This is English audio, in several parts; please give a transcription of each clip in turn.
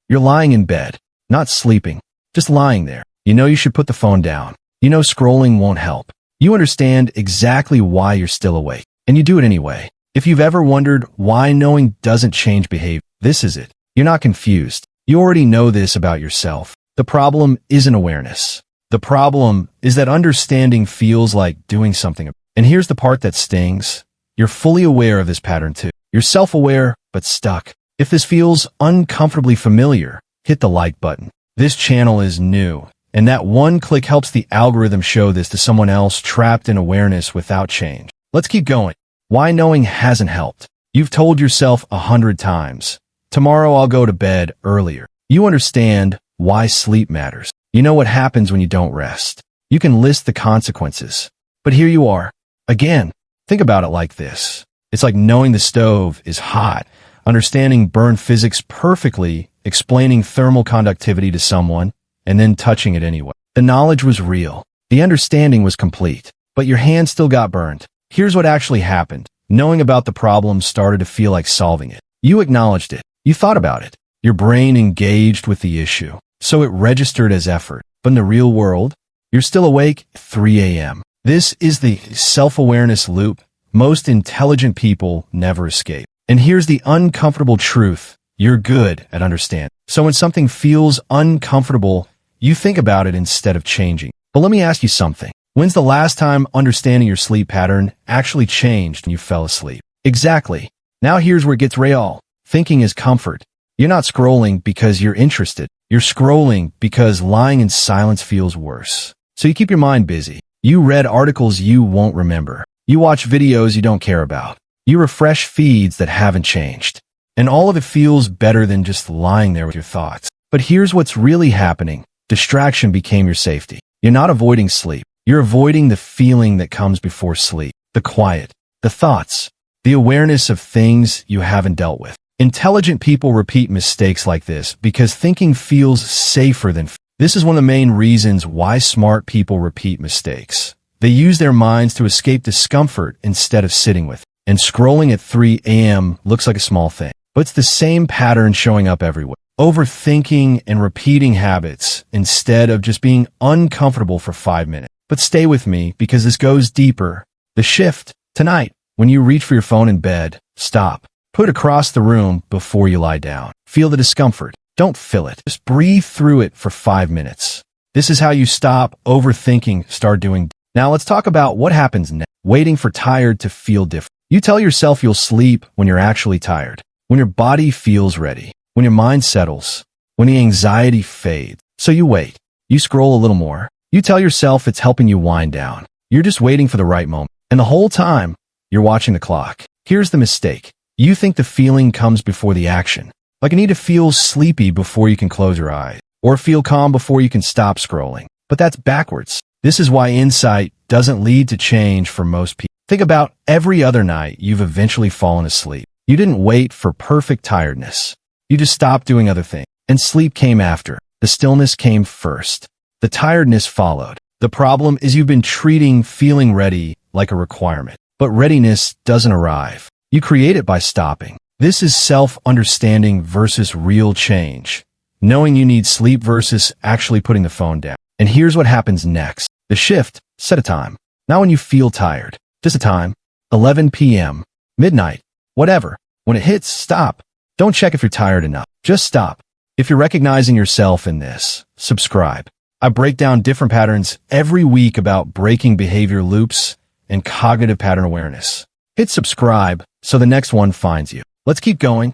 You're lying in bed, not sleeping, just lying there. You know you should put the phone down. You know scrolling won't help. You understand exactly why you're still awake, and you do it anyway. If you've ever wondered why knowing doesn't change behavior, this is it. You're not confused. You already know this about yourself. The problem isn't awareness. The problem is that understanding feels like doing something. And here's the part that stings. You're fully aware of this pattern too. You're self-aware, but stuck. If this feels uncomfortably familiar, hit the like button. This channel is new, and that one click helps the algorithm show this to someone else trapped in awareness without change. Let's keep going. Why knowing hasn't helped. You've told yourself 100 times, tomorrow I'll go to bed earlier. You understand why sleep matters. You know what happens when you don't rest. You can list the consequences. But here you are. Again, think about it like this. It's like knowing the stove is hot, understanding burn physics perfectly, explaining thermal conductivity to someone, and then touching it anyway. The knowledge was real. The understanding was complete. But your hand still got burned. Here's what actually happened. Knowing about the problem started to feel like solving it. You acknowledged it. You thought about it. Your brain engaged with the issue. So it registered as effort. But in the real world, you're still awake at 3 a.m. This is the self-awareness loop most intelligent people never escape. And here's the uncomfortable truth. You're good at understanding. So when something feels uncomfortable, you think about it instead of changing. But let me ask you something. When's the last time understanding your sleep pattern actually changed and you fell asleep? Exactly. Now here's where it gets real. Thinking is comfort. You're not scrolling because you're interested. You're scrolling because lying in silence feels worse. So you keep your mind busy. You read articles you won't remember. You watch videos you don't care about. You refresh feeds that haven't changed. And all of it feels better than just lying there with your thoughts. But here's what's really happening. Distraction became your safety. You're not avoiding sleep. You're avoiding the feeling that comes before sleep. The quiet. The thoughts. The awareness of things you haven't dealt with. Intelligent people repeat mistakes like this because thinking feels safer than fear. This is one of the main reasons why smart people repeat mistakes. They use their minds to escape discomfort instead of sitting with it. And scrolling at 3 a.m. looks like a small thing, but it's the same pattern showing up everywhere. Overthinking and repeating habits instead of just being uncomfortable for 5 minutes. But stay with me because this goes deeper. The shift tonight, when you reach for your phone in bed, stop. Put it across the room before you lie down. Feel the discomfort. Don't fill it. Just breathe through it for 5 minutes. This is how you stop overthinking, start doing. Now let's talk about what happens next. Waiting for tired to feel different. You tell yourself you'll sleep when you're actually tired, when your body feels ready, when your mind settles, when the anxiety fades. So you wait. You scroll a little more. You tell yourself it's helping you wind down. You're just waiting for the right moment. And the whole time, you're watching the clock. Here's the mistake. You think the feeling comes before the action. Like you need to feel sleepy before you can close your eyes, or feel calm before you can stop scrolling. But that's backwards. This is why insight doesn't lead to change for most people. Think about every other night you've eventually fallen asleep. You didn't wait for perfect tiredness. You just stopped doing other things. And sleep came after. The stillness came first. The tiredness followed. The problem is you've been treating feeling ready like a requirement. But readiness doesn't arrive. You create it by stopping. This is self-understanding versus real change. Knowing you need sleep versus actually putting the phone down. And here's what happens next. The shift. Set a time. Not when you feel tired. Just a time. 11 p.m. Midnight. Whatever. When it hits, stop. Don't check if you're tired enough. Just stop. If you're recognizing yourself in this, subscribe. I break down different patterns every week about breaking behavior loops and cognitive pattern awareness. Hit subscribe so the next one finds you. Let's keep going.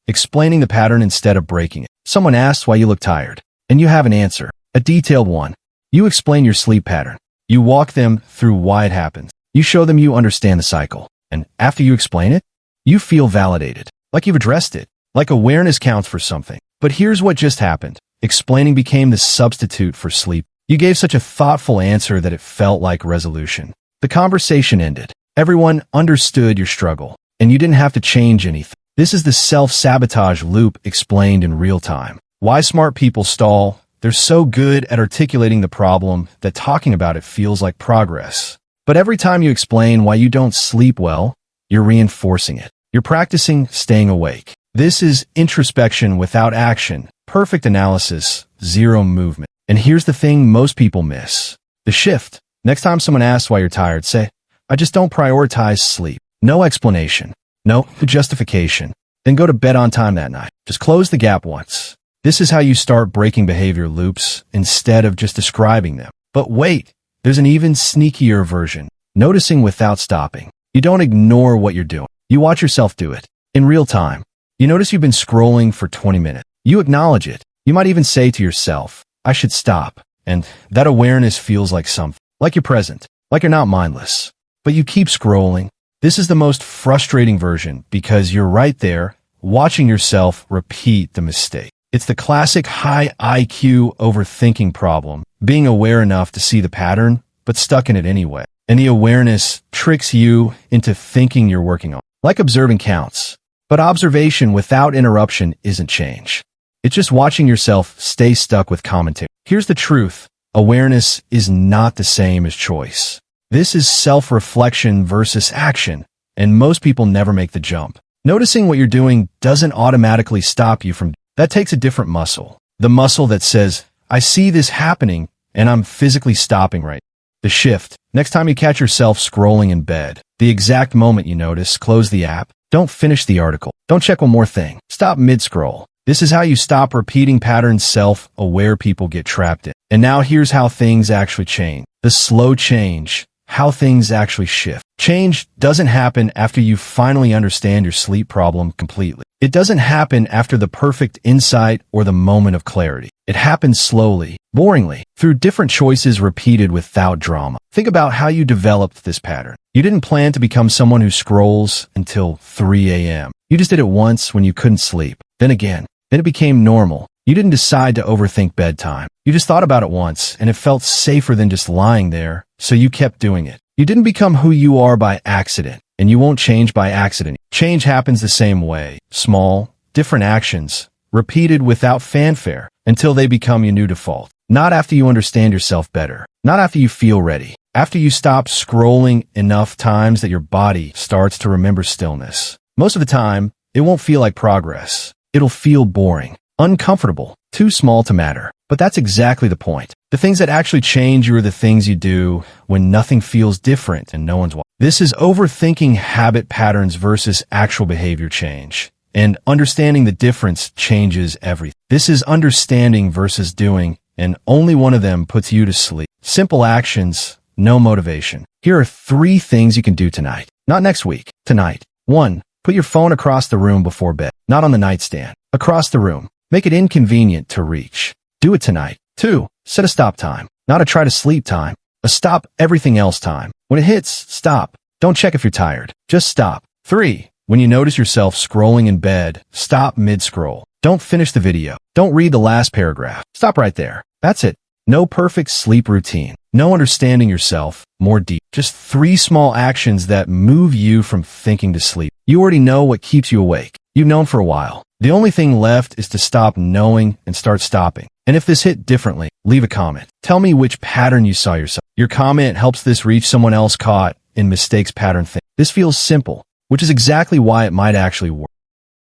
Explaining the pattern instead of breaking it. Someone asks why you look tired, and you have an answer. A detailed one. You explain your sleep pattern. You walk them through why it happens. You show them you understand the cycle. And after you explain it, you feel validated. Like you've addressed it. Like awareness counts for something. But here's what just happened. Explaining became the substitute for sleep. You gave such a thoughtful answer that it felt like resolution. The conversation ended. Everyone understood your struggle, and you didn't have to change anything. This is the self-sabotage loop explained in real time. Why smart people stall? They're so good at articulating the problem that talking about it feels like progress. But every time you explain why you don't sleep well, you're reinforcing it. You're practicing staying awake. This is introspection without action, perfect analysis, zero movement. And here's the thing most people miss. The shift. Next time someone asks why you're tired, say, I just don't prioritize sleep. No explanation. No justification. Then go to bed on time that night. Just close the gap once. This is how you start breaking behavior loops instead of just describing them. But wait, there's an even sneakier version. Noticing without stopping. You don't ignore what you're doing. You watch yourself do it. In real time. You notice you've been scrolling for 20 minutes. You acknowledge it. You might even say to yourself, I should stop. And that awareness feels like something. Like you're present. Like you're not mindless. But you keep scrolling. This is the most frustrating version because you're right there, watching yourself repeat the mistake. It's the classic high IQ overthinking problem, being aware enough to see the pattern, but stuck in it anyway. And the awareness tricks you into thinking you're working on. Like observing counts. But observation without interruption isn't change. It's just watching yourself stay stuck with commentary. Here's the truth. Awareness is not the same as choice. This is self-reflection versus action, and most people never make the jump. Noticing what you're doing doesn't automatically stop you from. That takes a different muscle. The muscle that says, I see this happening, and I'm physically stopping right. The shift. Next time you catch yourself scrolling in bed, the exact moment you notice, close the app. Don't finish the article. Don't check one more thing. Stop mid-scroll. This is how you stop repeating patterns self-aware people get trapped in. And now here's how things actually change. The slow change. How things actually shift. Change doesn't happen after you finally understand your sleep problem completely. It doesn't happen after the perfect insight or the moment of clarity. It happens slowly, boringly, through different choices repeated without drama. Think about how you developed this pattern. You didn't plan to become someone who scrolls until 3 a.m. You just did it once when you couldn't sleep. Then again. Then it became normal. You didn't decide to overthink bedtime. You just thought about it once, and it felt safer than just lying there, so you kept doing it. You didn't become who you are by accident, and you won't change by accident. Change happens the same way. Small, different actions, repeated without fanfare, until they become your new default. Not after you understand yourself better. Not after you feel ready. After you stop scrolling enough times that your body starts to remember stillness. Most of the time, it won't feel like progress. It'll feel boring, uncomfortable, too small to matter. But that's exactly the point. The things that actually change you are the things you do when nothing feels different and no one's watching. This is overthinking habit patterns versus actual behavior change. And understanding the difference changes everything. This is understanding versus doing, and only one of them puts you to sleep. Simple actions, no motivation. Here are 3 things you can do tonight. Not next week, tonight. 1. Put your phone across the room before bed. Not on the nightstand. Across the room. Make it inconvenient to reach. Do it tonight. 2. Set a stop time. Not a try to sleep time. A stop everything else time. When it hits, stop. Don't check if you're tired. Just stop. 3. When you notice yourself scrolling in bed, stop mid-scroll. Don't finish the video. Don't read the last paragraph. Stop right there. That's it. No perfect sleep routine. No understanding yourself more deep. Just 3 small actions that move you from thinking to sleep. You already know what keeps you awake. You've known for a while. The only thing left is to stop knowing and start stopping. And if this hit differently, leave a comment. Tell me which pattern you saw yourself. Your comment helps this reach someone else caught in mistakes pattern thing. This feels simple, which is exactly why it might actually work.